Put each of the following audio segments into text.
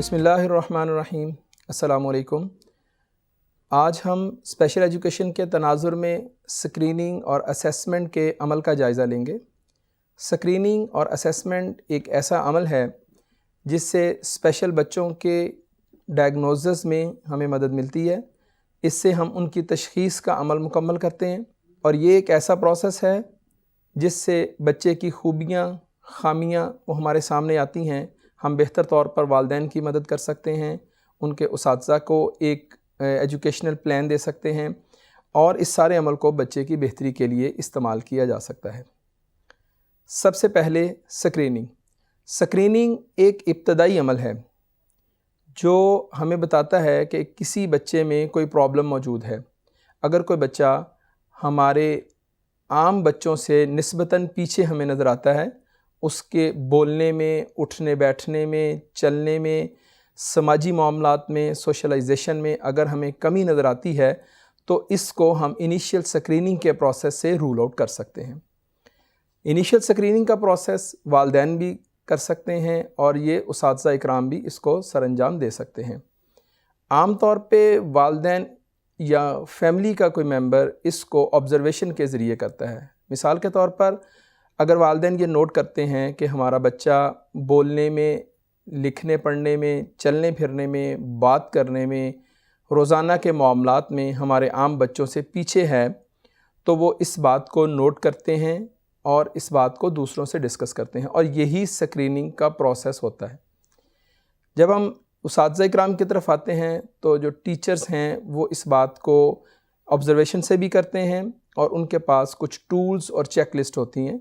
بسم اللہ الرحمن الرحیم۔ السلام علیکم۔ آج ہم اسپیشل ایجوکیشن کے تناظر میں سکریننگ اور اسیسمنٹ کے عمل کا جائزہ لیں گے۔ سکریننگ اور اسیسمنٹ ایک ایسا عمل ہے جس سے اسپیشل بچوں کے ڈائگنوزز میں ہمیں مدد ملتی ہے۔ اس سے ہم ان کی تشخیص کا عمل مکمل کرتے ہیں، اور یہ ایک ایسا پروسیس ہے جس سے بچے کی خوبیاں، خامیاں وہ ہمارے سامنے آتی ہیں۔ ہم بہتر طور پر والدین کی مدد کر سکتے ہیں، ان کے اساتذہ کو ایک ایجوکیشنل پلان دے سکتے ہیں، اور اس سارے عمل کو بچے کی بہتری کے لیے استعمال کیا جا سکتا ہے۔ سب سے پہلے سکریننگ ایک ابتدائی عمل ہے جو ہمیں بتاتا ہے کہ کسی بچے میں کوئی پرابلم موجود ہے۔ اگر کوئی بچہ ہمارے عام بچوں سے نسبتاً پیچھے ہمیں نظر آتا ہے، اس کے بولنے میں، اٹھنے بیٹھنے میں، چلنے میں، سماجی معاملات میں، سوشلائزیشن میں اگر ہمیں کمی نظر آتی ہے تو اس کو ہم انیشیل سکریننگ کے پروسیس سے رول آؤٹ کر سکتے ہیں۔ انیشیل سکریننگ کا پروسیس والدین بھی کر سکتے ہیں، اور یہ اساتذہ اکرام بھی اس کو سر انجام دے سکتے ہیں۔ عام طور پہ والدین یا فیملی کا کوئی ممبر اس کو آبزرویشن کے ذریعے کرتا ہے۔ مثال کے طور پر اگر والدین یہ نوٹ کرتے ہیں کہ ہمارا بچہ بولنے میں، لکھنے پڑھنے میں، چلنے پھرنے میں، بات کرنے میں، روزانہ کے معاملات میں ہمارے عام بچوں سے پیچھے ہے، تو وہ اس بات کو نوٹ کرتے ہیں اور اس بات کو دوسروں سے ڈسکس کرتے ہیں، اور یہی سکریننگ کا پروسیس ہوتا ہے۔ جب ہم اساتذہ اکرام کی طرف آتے ہیں تو جو ٹیچرز ہیں وہ اس بات کو آبزرویشن سے بھی کرتے ہیں، اور ان کے پاس کچھ ٹولز اور چیک لسٹ ہوتی ہیں،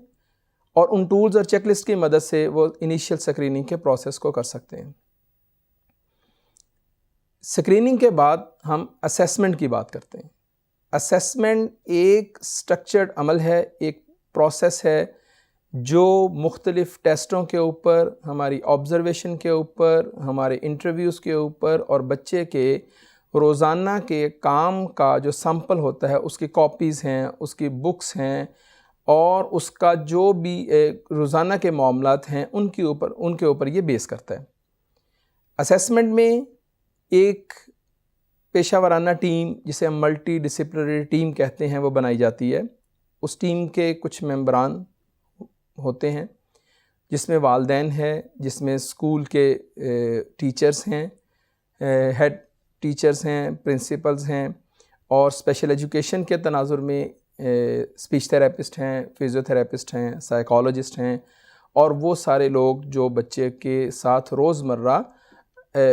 اور ان ٹولز اور چیک لسٹ کی مدد سے وہ انیشیل سکریننگ کے پروسیس کو کر سکتے ہیں۔ سکریننگ کے بعد ہم اسیسمنٹ کی بات کرتے ہیں۔ اسیسمنٹ ایک سٹرکچرڈ عمل ہے، ایک پروسیس ہے جو مختلف ٹیسٹوں کے اوپر، ہماری آبزرویشن کے اوپر، ہمارے انٹرویوز کے اوپر، اور بچے کے روزانہ کے کام کا جو سیمپل ہوتا ہے اس کی کاپیز ہیں، اس کی بکس ہیں، اور اس کا جو بھی روزانہ کے معاملات ہیں ان کے اوپر یہ بیس کرتا ہے۔ اسیسمنٹ میں ایک پیشہ ورانہ ٹیم، جسے ہم ملٹی ڈسپلنری ٹیم کہتے ہیں، وہ بنائی جاتی ہے۔ اس ٹیم کے کچھ ممبران ہوتے ہیں، جس میں والدین ہیں، جس میں اسکول کے ٹیچرز ہیں، ہیڈ ٹیچرز ہیں، پرنسپلز ہیں، اور اسپیشل ایجوکیشن کے تناظر میں اسپیچ تھراپسٹ ہیں، فزیو تھراپسٹ ہیں، سائیکالوجسٹ ہیں، اور وہ سارے لوگ جو بچے کے ساتھ روزمرہ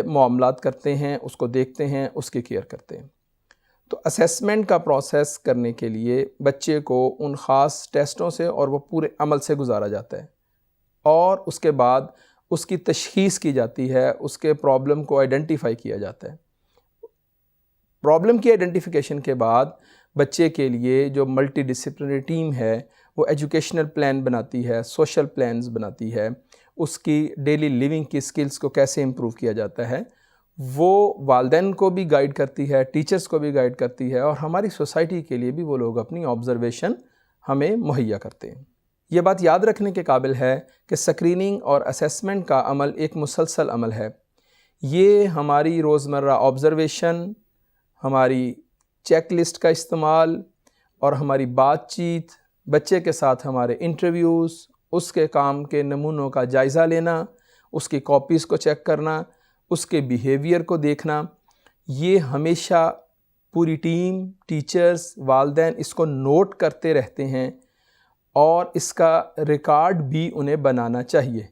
معاملات کرتے ہیں، اس کو دیکھتے ہیں، اس کی کیئر کرتے ہیں۔ تو اسیسمنٹ کا پروسیس کرنے کے لیے بچے کو ان خاص ٹیسٹوں سے اور وہ پورے عمل سے گزارا جاتا ہے، اور اس کے بعد اس کی تشخیص کی جاتی ہے، اس کے پرابلم کو آئیڈینٹیفائی کیا جاتا ہے۔ پرابلم کی آئیڈینٹیفیکیشن کے بعد بچے کے لیے جو ملٹی ڈسپلنری ٹیم ہے وہ ایجوکیشنل پلان بناتی ہے، سوشل پلانز بناتی ہے، اس کی ڈیلی لیونگ کی سکلز کو کیسے امپروو کیا جاتا ہے، وہ والدین کو بھی گائیڈ کرتی ہے، ٹیچرز کو بھی گائیڈ کرتی ہے، اور ہماری سوسائٹی کے لیے بھی وہ لوگ اپنی آبزرویشن ہمیں مہیا کرتے ہیں۔ یہ بات یاد رکھنے کے قابل ہے کہ سکریننگ اور اسیسمنٹ کا عمل ایک مسلسل عمل ہے۔ یہ ہماری روزمرہ آبزرویشن، ہماری چیک لسٹ کا استعمال، اور ہماری بات چیت، بچے کے ساتھ ہمارے انٹرویوز، اس کے کام کے نمونوں کا جائزہ لینا، اس کی کاپیز کو چیک کرنا، اس کے بیہیویئر کو دیکھنا، یہ ہمیشہ پوری ٹیم، ٹیچرز، والدین اس کو نوٹ کرتے رہتے ہیں، اور اس کا ریکارڈ بھی انہیں بنانا چاہیے۔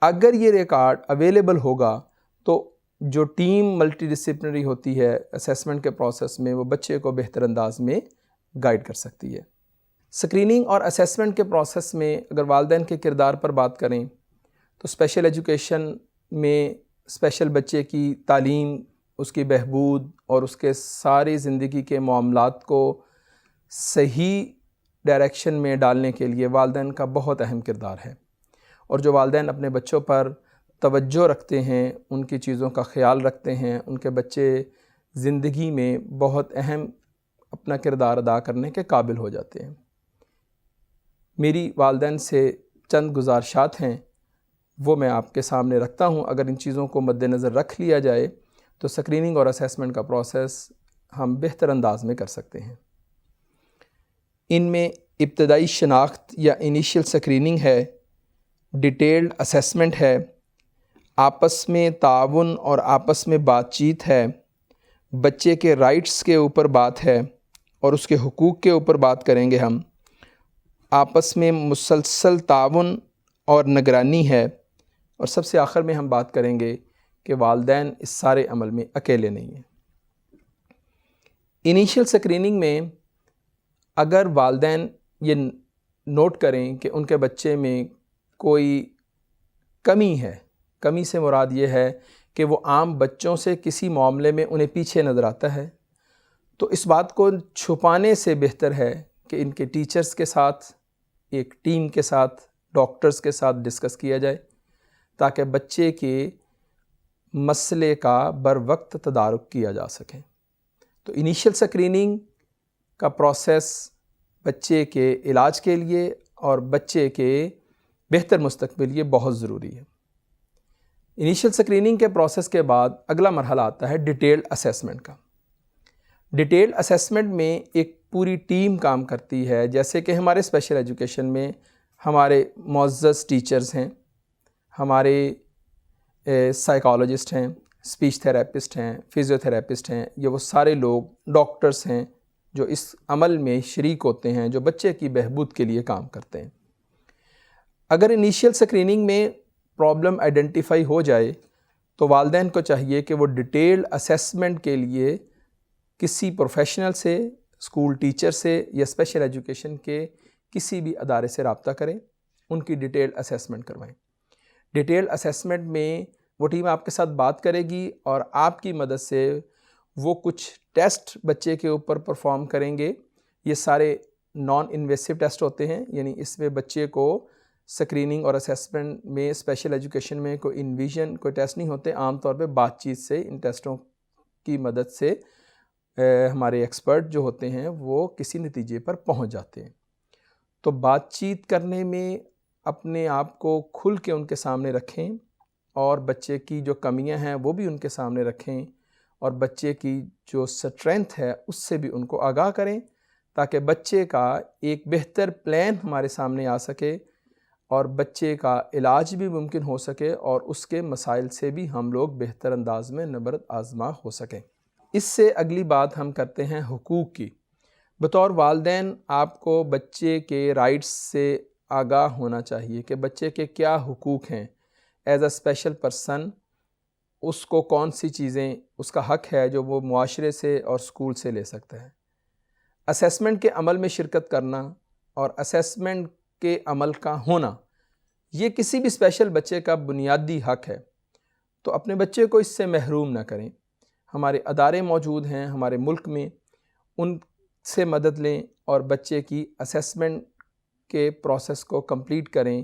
اگر یہ ریکارڈ اویلیبل ہوگا تو جو ٹیم ملٹی ڈسپلنری ہوتی ہے اسیسمنٹ کے پروسیس میں، وہ بچے کو بہتر انداز میں گائیڈ کر سکتی ہے۔ سکریننگ اور اسیسمنٹ کے پروسیس میں اگر والدین کے کردار پر بات کریں تو اسپیشل ایجوکیشن میں اسپیشل بچے کی تعلیم، اس کی بہبود، اور اس کے ساری زندگی کے معاملات کو صحیح ڈائریکشن میں ڈالنے کے لیے والدین کا بہت اہم کردار ہے، اور جو والدین اپنے بچوں پر توجہ رکھتے ہیں، ان کی چیزوں کا خیال رکھتے ہیں، ان کے بچے زندگی میں بہت اہم اپنا کردار ادا کرنے کے قابل ہو جاتے ہیں۔ میری والدین سے چند گزارشات ہیں وہ میں آپ کے سامنے رکھتا ہوں. اگر ان چیزوں کو مد نظر رکھ لیا جائے تو اسکریننگ اور اسیسمنٹ کا پروسیس ہم بہتر انداز میں کر سکتے ہیں. ان میں ابتدائی شناخت یا انیشیل اسکریننگ ہے، ڈیٹیلڈ اسیسمنٹ ہے، آپس میں تعاون اور آپس میں بات چیت ہے، بچے کے رائٹس کے اوپر بات ہے اور اس کے حقوق کے اوپر بات کریں گے ہم، آپس میں مسلسل تعاون اور نگرانی ہے، اور سب سے آخر میں ہم بات کریں گے کہ والدین اس سارے عمل میں اکیلے نہیں ہیں. انیشیل اسکریننگ میں اگر والدین یہ نوٹ کریں کہ ان کے بچے میں کوئی کمی ہے، کمی سے مراد یہ ہے کہ وہ عام بچوں سے کسی معاملے میں انہیں پیچھے نظر آتا ہے، تو اس بات کو چھپانے سے بہتر ہے کہ ان کے ٹیچرز کے ساتھ، ایک ٹیم کے ساتھ، ڈاکٹرز کے ساتھ ڈسکس کیا جائے تاکہ بچے کے مسئلے کا بر وقت تدارک کیا جا سکے. تو انیشیل اسکریننگ کا پروسیس بچے کے علاج کے لیے اور بچے کے بہتر مستقبل کے لیے بہت ضروری ہے. انیشیل اسکریننگ کے پروسیس کے بعد اگلا مرحلہ آتا ہے ڈیٹیلڈ اسیسمنٹ کا. ڈیٹیلڈ اسیسمنٹ میں ایک پوری ٹیم کام کرتی ہے، جیسے کہ ہمارے اسپیشل ایجوکیشن میں ہمارے معزز ٹیچرز ہیں، ہمارے سائیکالوجسٹ ہیں، اسپیچ تھراپسٹ ہیں، فزیو تھراپسٹ ہیں، یہ وہ سارے لوگ ڈاکٹرز ہیں جو اس عمل میں شریک ہوتے ہیں، جو بچے کی بہبود کے لیے کام کرتے ہیں. اگر انیشیل اسکریننگ میں پرابلم آئیڈینٹیفائی ہو جائے تو والدین کو چاہیے کہ وہ ڈیٹیلڈ اسیسمنٹ کے لیے کسی پروفیشنل سے، اسکول ٹیچر سے یا اسپیشل ایجوکیشن کے کسی بھی ادارے سے رابطہ کریں، ان کی ڈیٹیلڈ اسیسمنٹ کروائیں. ڈیٹیلڈ اسیسمنٹ میں وہ ٹیم آپ کے ساتھ بات کرے گی اور آپ کی مدد سے وہ کچھ ٹیسٹ بچے کے اوپر پرفارم کریں گے. یہ سارے نان انویسو ٹیسٹ ہوتے ہیں، یعنی اس میں بچے کو اسکریننگ اور اسیسمنٹ میں اسپیشل ایجوکیشن میں کوئی انویژن، کوئی ٹیسٹ نہیں ہوتے. عام طور پہ بات چیت سے ان ٹیسٹوں کی مدد سے ہمارے ایکسپرٹ جو ہوتے ہیں وہ کسی نتیجے پر پہنچ جاتے ہیں. تو بات چیت کرنے میں اپنے آپ کو کھل کے ان کے سامنے رکھیں اور بچے کی جو کمیاں ہیں وہ بھی ان کے سامنے رکھیں اور بچے کی جو اسٹرینتھ ہے اس سے بھی ان کو آگاہ کریں تاکہ بچے کا ایک بہتر پلان ہمارے سامنے آ سکے اور بچے کا علاج بھی ممکن ہو سکے اور اس کے مسائل سے بھی ہم لوگ بہتر انداز میں نبرد آزما ہو سکیں. اس سے اگلی بات ہم کرتے ہیں حقوق کی. بطور والدین آپ کو بچے کے رائٹس سے آگاہ ہونا چاہیے کہ بچے کے کیا حقوق ہیں. ایز اے اسپیشل پرسن اس کو کون سی چیزیں اس کا حق ہے جو وہ معاشرے سے اور اسکول سے لے سکتا ہے. اسیسمنٹ کے عمل میں شرکت کرنا اور اسیسمنٹ کے عمل کا ہونا یہ کسی بھی اسپیشل بچے کا بنیادی حق ہے. تو اپنے بچے کو اس سے محروم نہ کریں. ہمارے ادارے موجود ہیں ہمارے ملک میں، ان سے مدد لیں اور بچے کی اسیسمنٹ کے پروسیس کو کمپلیٹ کریں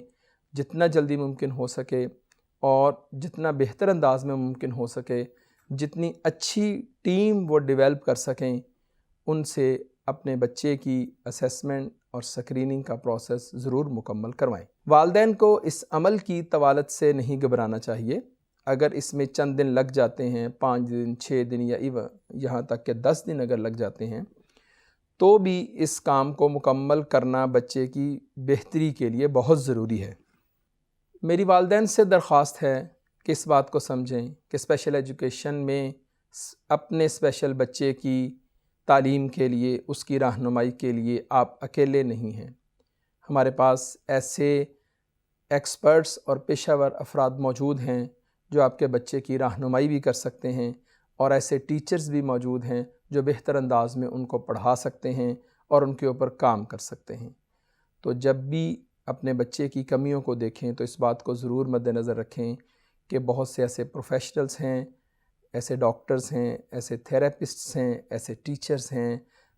جتنا جلدی ممکن ہو سکے اور جتنا بہتر انداز میں ممکن ہو سکے. جتنی اچھی ٹیم وہ ڈیولپ کر سکیں ان سے اپنے بچے کی اسیسمنٹ اور اسکریننگ کا پروسیس ضرور مکمل کروائیں. والدین کو اس عمل کی طوالت سے نہیں گھبرانا چاہیے. اگر اس میں چند دن لگ جاتے ہیں، 5 دن، 6 دن یا یہاں تک کہ 10 دن اگر لگ جاتے ہیں تو بھی اس کام کو مکمل کرنا بچے کی بہتری کے لیے بہت ضروری ہے. میری والدین سے درخواست ہے کہ اس بات کو سمجھیں کہ اسپیشل ایجوکیشن میں اپنے اسپیشل بچے کی تعلیم کے لیے، اس کی رہنمائی کے لیے آپ اکیلے نہیں ہیں. ہمارے پاس ایسے ایکسپرٹس اور پیشہ ور افراد موجود ہیں جو آپ کے بچے کی رہنمائی بھی کر سکتے ہیں اور ایسے ٹیچرز بھی موجود ہیں جو بہتر انداز میں ان کو پڑھا سکتے ہیں اور ان کے اوپر کام کر سکتے ہیں. تو جب بھی اپنے بچے کی کمیوں کو دیکھیں تو اس بات کو ضرور مد نظر رکھیں کہ بہت سے ایسے پروفیشنلز ہیں، ایسے ڈاکٹرز ہیں، ایسے تھراپسٹس ہیں، ایسے ٹیچرز ہیں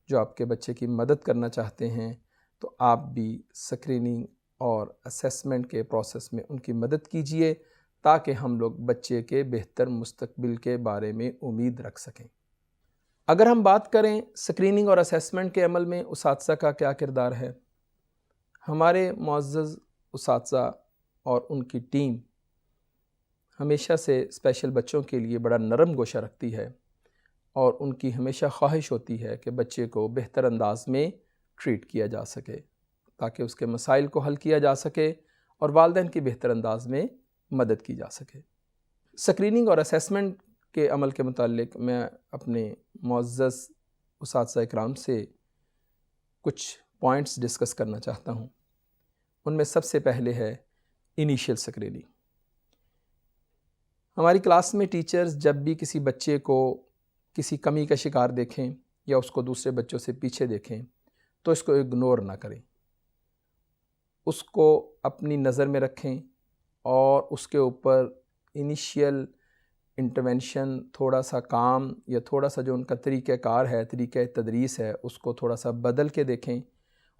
جو آپ کے بچے کی مدد کرنا چاہتے ہیں. تو آپ بھی اسکریننگ اور اسیسمنٹ کے پروسیس میں ان کی مدد کیجیے تاکہ ہم لوگ بچے کے بہتر مستقبل کے بارے میں امید رکھ سکیں. اگر ہم بات کریں اسکریننگ اور اسیسمنٹ کے عمل میں اساتذہ کا کیا کردار ہے، ہمارے معزز اساتذہ اور ان کی ٹیم ہمیشہ سے اسپیشل بچوں کے لیے بڑا نرم گوشہ رکھتی ہے اور ان کی ہمیشہ خواہش ہوتی ہے کہ بچے کو بہتر انداز میں ٹریٹ کیا جا سکے تاکہ اس کے مسائل کو حل کیا جا سکے اور والدین کی بہتر انداز میں مدد کی جا سکے۔ اسکریننگ اور اسیسمنٹ کے عمل کے متعلق میں اپنے معزز اساتذہ اکرام سے کچھ پوائنٹس ڈسکس کرنا چاہتا ہوں۔ ان میں سب سے پہلے ہے انیشیل اسکریننگ۔ ہماری کلاس میں ٹیچرز جب بھی کسی بچے کو کسی کمی کا شکار دیکھیں یا اس کو دوسرے بچوں سے پیچھے دیکھیں تو اس کو اگنور نہ کریں، اس کو اپنی نظر میں رکھیں اور اس کے اوپر انیشیل انٹرونشن، تھوڑا سا کام یا تھوڑا سا جو ان کا طریقہ کار ہے، طریقہ تدریس ہے، اس کو تھوڑا سا بدل کے دیکھیں۔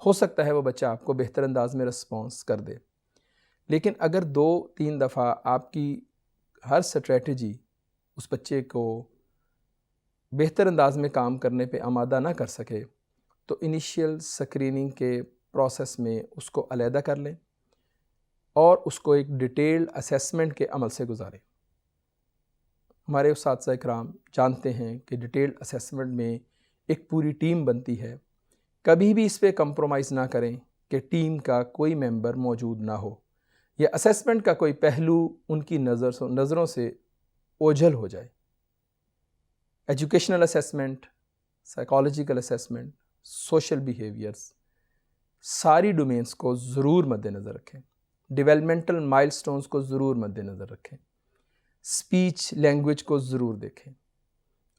ہو سکتا ہے وہ بچہ آپ کو بہتر انداز میں رسپانس کر دے، لیکن اگر 2-3 دفعہ آپ کی ہر اسٹریٹجی اس بچے کو بہتر انداز میں کام کرنے پہ آمادہ نہ کر سکے تو انیشیل اسکریننگ کے پروسیس میں اس کو علیحدہ کر لیں اور اس کو ایک ڈیٹیلڈ اسیسمنٹ کے عمل سے گزاریں۔ ہمارے اساتذہ اکرام جانتے ہیں کہ ڈیٹیلڈ اسیسمنٹ میں ایک پوری ٹیم بنتی ہے، کبھی بھی اس پہ کمپرومائز نہ کریں کہ ٹیم کا کوئی ممبر موجود نہ ہو یا اسیسمنٹ کا کوئی پہلو ان کی نظروں سے اوجھل ہو جائے۔ Educational assessment, psychological assessment, social behaviours, ساری ڈومینز کو ضرور مد نظر رکھیں، ڈیولپمنٹل مائل سٹونز کو ضرور مد نظر رکھیں، اسپیچ لینگویج کو ضرور دیکھیں،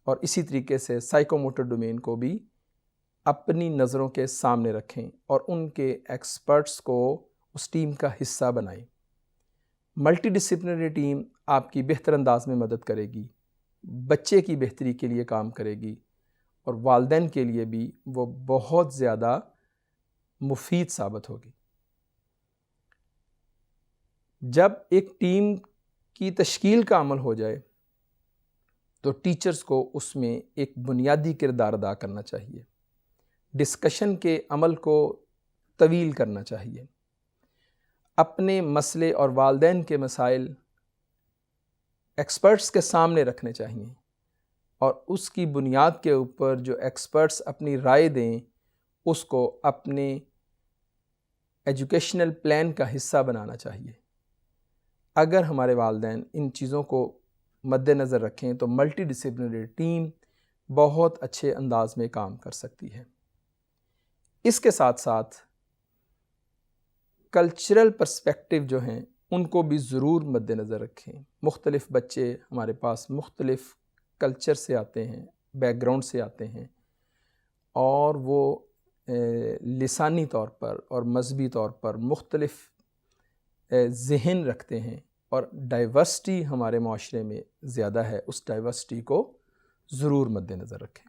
اور اسی طریقے سے سائیکوموٹر ڈومین کو بھی اپنی نظروں کے سامنے رکھیں اور ان کے ایکسپرٹس کو اس ٹیم کا حصہ بنائیں۔ ملٹی ڈسپلنری ٹیم آپ کی بہتر انداز میں مدد کرے گی، بچے کی بہتری کے لیے کام کرے گی اور والدین کے لیے بھی وہ بہت زیادہ مفید ثابت ہوگی۔ جب ایک ٹیم کی تشکیل کا عمل ہو جائے تو ٹیچرز کو اس میں ایک بنیادی کردار ادا کرنا چاہیے، ڈسکشن کے عمل کو طویل کرنا چاہیے، اپنے مسئلے اور والدین کے مسائل ایکسپرٹس کے سامنے رکھنے چاہیے اور اس کی بنیاد کے اوپر جو ایکسپرٹس اپنی رائے دیں اس کو اپنے ایجوکیشنل پلان کا حصہ بنانا چاہیے۔ اگر ہمارے والدین ان چیزوں کو مد نظر رکھیں تو ملٹی ڈسپلنری ٹیم بہت اچھے انداز میں کام کر سکتی ہے۔ اس کے ساتھ ساتھ کلچرل پرسپیکٹیو جو ہیں ان کو بھی ضرور مد نظر رکھیں۔ مختلف بچے ہمارے پاس مختلف کلچر سے آتے ہیں، بیک گراؤنڈ سے آتے ہیں، اور وہ لسانی طور پر اور مذہبی طور پر مختلف ذہن رکھتے ہیں، اور ڈائیورسٹی ہمارے معاشرے میں زیادہ ہے، اس ڈائیورسٹی کو ضرور مد نظر رکھیں۔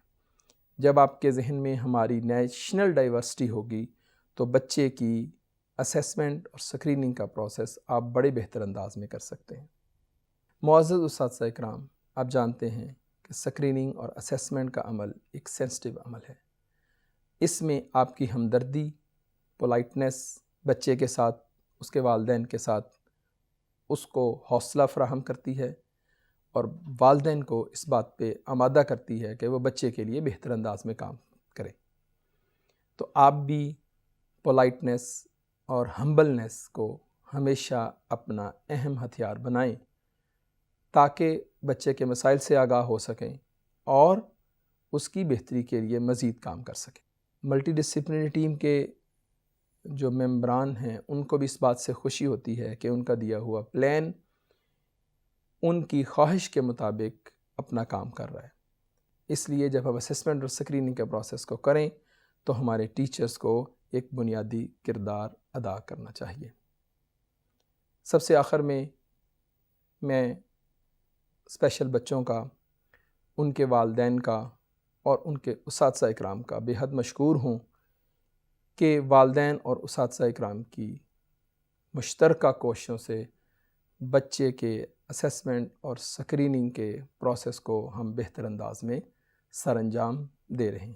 جب آپ کے ذہن میں ہماری نیشنل ڈائیورسٹی ہوگی تو بچے کی اسیسمنٹ اور اسکریننگ کا پروسیس آپ بڑے بہتر انداز میں کر سکتے ہیں۔ معزز اساتذہ اکرام، آپ جانتے ہیں کہ اسکریننگ اور اسیسمنٹ کا عمل ایک سینسٹیو عمل ہے۔ اس میں آپ کی ہمدردی، پولائٹنس بچے کے ساتھ، اس کے والدین کے ساتھ اس کو حوصلہ فراہم کرتی ہے اور والدین کو اس بات پہ آمادہ کرتی ہے کہ وہ بچے کے لیے بہتر انداز میں کام کریں۔ تو آپ بھی پولائٹنس اور ہمبلنس کو ہمیشہ اپنا اہم ہتھیار بنائیں تاکہ بچے کے مسائل سے آگاہ ہو سکیں اور اس کی بہتری کے لیے مزید کام کر سکیں۔ ملٹی ڈسپلنری ٹیم کے جو ممبران ہیں ان کو بھی اس بات سے خوشی ہوتی ہے کہ ان کا دیا ہوا پلان ان کی خواہش کے مطابق اپنا کام کر رہا ہے۔ اس لیے جب ہم اسیسمنٹ اور اسکریننگ کے پروسیس کو کریں تو ہمارے ٹیچرز کو ایک بنیادی کردار ادا کرنا چاہیے۔ سب سے آخر میں اسپیشل بچوں کا، ان کے والدین کا اور ان کے اساتذہ اکرام کا بے حد مشکور ہوں کہ والدین اور اساتذہ اکرام کی مشترکہ کوششوں سے بچے کے اسیسمنٹ اور اسکریننگ کے پروسیس کو ہم بہتر انداز میں سر انجام دے رہے ہیں۔